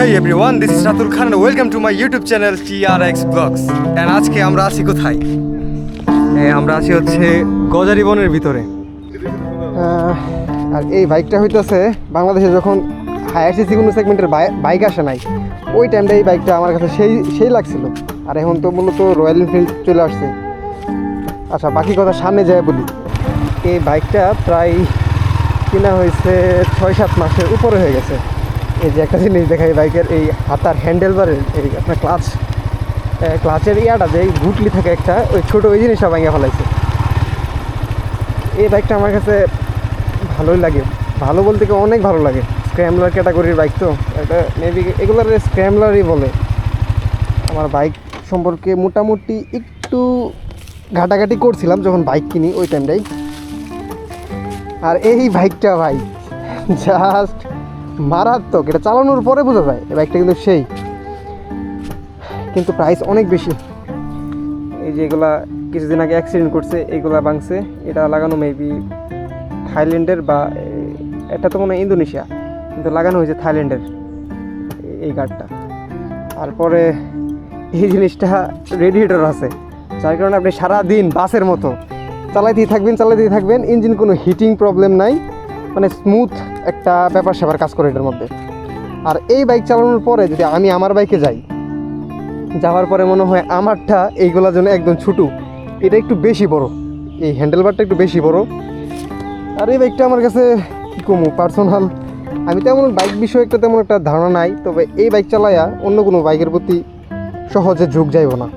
Hey everyone, this is Ratul Khan and welcome to my YouTube channel TRX Vlogs. And আজকে আমরা আছি কোথায়? আমরা আছি হচ্ছে গজারি বনের ভিতরে। আর এই বাইকটা হইতেছে বাংলাদেশে যখন হায়ার সিসি কোনো সেগমেন্টের বাইক আসে নাই, ওই টাইমটা এই বাইকটা আমার কাছে সেই লাগছিল। আর এখন তো মূলত রয়্যাল এনফিল্ড চলে আসছে। আচ্ছা, বাকি কথা সামনে যায় বলি। এই বাইকটা প্রায় কেনা হয়েছে 6-7 মাসের উপরে হয়ে গেছে। এই যে একটা জিনিস দেখাই বাইকের এই হাতার হ্যান্ডেলবারের এই আপনার ক্লাচের ইয়াটা যে গুটলি থাকে একটা, ওই ছোটো ওই জিনিসটা ভাঙিয়ে ফেলাইছে। এই বাইকটা আমার কাছে ভালোই লাগে, ভালো বলতে কি অনেক ভালো লাগে। স্ক্র্যামলার ক্যাটাগরির বাইক তো এটা মেবি এগুলোর স্ক্র্যামলারই বলে। আমার বাইক সম্পর্কে মোটামুটি একটু ঘাটাঘাটি করছিলাম যখন বাইক কিনি ওই টাইমটাই। আর এই বাইকটা ভাই জাস্ট মারাত্মক, এটা চালানোর পরে বোঝা যায় এই বাইকটা কিন্তু সেই, কিন্তু প্রাইস অনেক বেশি। এই যে এগুলা কিছুদিন আগে অ্যাক্সিডেন্ট করছে, এইগুলা ভাঙছে। এটা লাগানো মেবি থাইল্যান্ডের বা এটা তো মনে হয় ইন্দোনেশিয়া, কিন্তু লাগানো হয়েছে থাইল্যান্ডের এই গার্ডটা। তারপরে এই জিনিসটা রেডিয়েটর আছে, যার কারণে আপনি সারাদিন বাসের মতো চালাইতেই থাকবেন। ইঞ্জিন কোনো হিটিং প্রবলেম নাই, মানে স্মুথ একটা ব্যাপার স্যাপার কাজ করে এটার মধ্যে। আর এই বাইক চালানোর পরে যদি আমি আমার বাইকে যাওয়ার পরে মনে হয় আমারটা এইগুলোর জন্য একদম ছোটো, এটা একটু বেশি বড়, এই হ্যান্ডেলবারটা একটু বেশি বড়। আর এই বাইকটা আমার কাছে কী কমু পার্সোনাল, আমি তেমন বাইক বিষয়ে তেমন একটা ধারণা নাই, তবে এই বাইক চালাইয়া অন্য কোনো বাইকের প্রতি সহজে ঝুঁক যাইব না।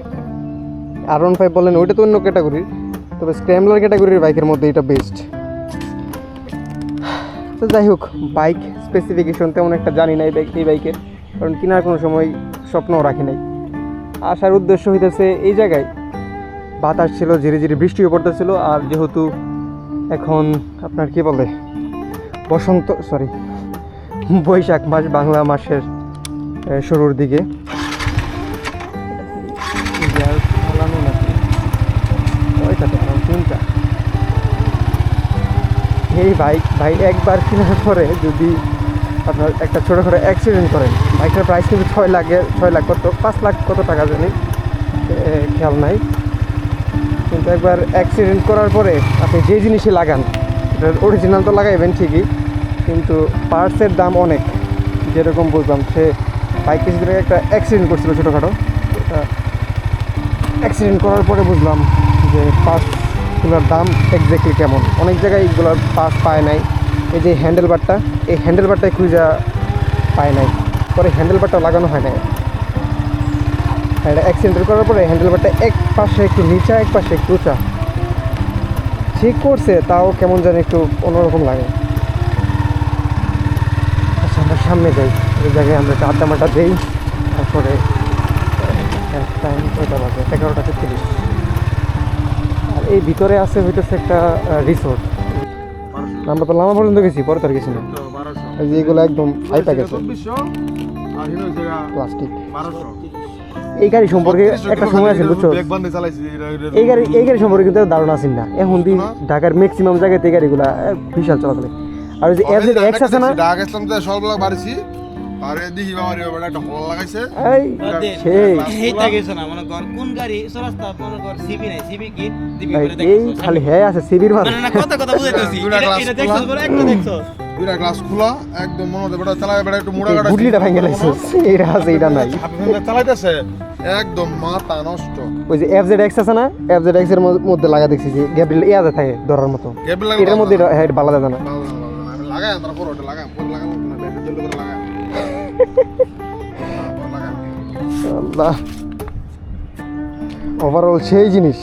R15 বলেন ওইটা তো অন্য ক্যাটাগরির, তবে স্ক্র্যামলার ক্যাটাগরির বাইকের মধ্যে এটা বেস্ট। তো যাই হোক, বাইক স্পেসিফিকেশন তেমন একটা জানি না এই বাইকের, কারণ কেনার কোনো সময় স্বপ্নও রাখি নাই। আসার উদ্দেশ্য হইতেছে এই জায়গায় বাতাস ছিল, ধীরে ধীরে বৃষ্টিও পড়তেছিল। আর যেহেতু এখন আপনার কি বলে বৈশাখ মাস, বাংলা মাসের শুরুর দিকে। এই ভাই একবার কেনার পরে যদি আপনার একটা ছোটোখাটো অ্যাক্সিডেন্ট করেন, বাইকটার প্রাইস কিন্তু 6 লাখ কত 5 লাখ কত টাকা জানি খেয়াল নাই, কিন্তু একবার অ্যাক্সিডেন্ট করার পরে আপনি যে জিনিসই লাগান, এটার অরিজিনাল তো লাগাইবেন ঠিকই, কিন্তু পার্টসের দাম অনেক। যেরকম বুঝলাম, সে বাইক কিছুদিন আগে একটা অ্যাক্সিডেন্ট করছিল ছোটোখাটো, অ্যাক্সিডেন্ট করার পরে বুঝলাম যে পার্টসগুলোর দাম এক্স্যাক্টলি কেমন। অনেক জায়গায় এগুলোর পার্টস পায় নাই। এই যে এই হ্যান্ডেলবারটাই খুঁজা পায় নাই, পরে হ্যান্ডেলবারটা লাগানো হয় নাই। এটা অ্যাক্সিডেন্ট করার পরে হ্যান্ডেলবারটা এক পাশে একটু নিচা, এক পাশে একটু উঁচা ঠিক করছে, তাও কেমন যেন একটু অন্যরকম লাগে। আচ্ছা, আমরা সামনে যাই, ওই জায়গায় আমরা একটা আড্ডা দিই। তারপরে টাইম কয়টা বাজে? 11:30। আর এই ভিতরে আছে হইতেছে একটা রিসোর্ট। আমরা তো লামা পর্যন্ত গেছি, পরে তো আর গেছি না। এই যে এগুলো একদম হাইপা গেছে প্লাস্টিক। এই গাড়ি সম্পর্কে একটা সময় আছে বুঝছো, এই গাড়ি সম্পর্কে কিন্তু ধারণা আছে না। এখন দিন ঢাকার ম্যাক্সিমাম জায়গাতে এই গাড়িগুলা বিশাল চলাচলে। আর ওই যে FZ আছে না, ঢাকা ইসলাম তো সবগুলা বাড়িছি। আরে দিহি বাবারে বড় একটা হল লাগাইছে, এইটা গেছ না মানে কোন গাড়ি সরাস্তা মনে কর সিবি নাই, সিবি কি দিবি করে দেখো, এই খালি আছে সিবির মানে না কথা বুঝাইতেছি। এটা দেখছস বড় একটা দেখছস, দুইটা গ্লাস খোলা একদম মনে বড় চালায় বড় একটু মুড়া কাটা বুটলিটা ভাঙে লাইছে। এইটা আছে, এটা নাই, আপনি চালাইতেছে একদম মাথা নষ্ট। ওই যে FZX আছে না, FZX এর মধ্যে লাগা দেখছি যে গ্যাব্রিল ইয়াতে থাকে ধরার মতো, এটার মধ্যে হেড বালা দেয় না। আমি লাগাই তারপর ওটা লাগাই, পরে লাগানো না, ব্যাটারি জল করে লাগাই। আল্লাহ, ওভারঅল সেই জিনিস।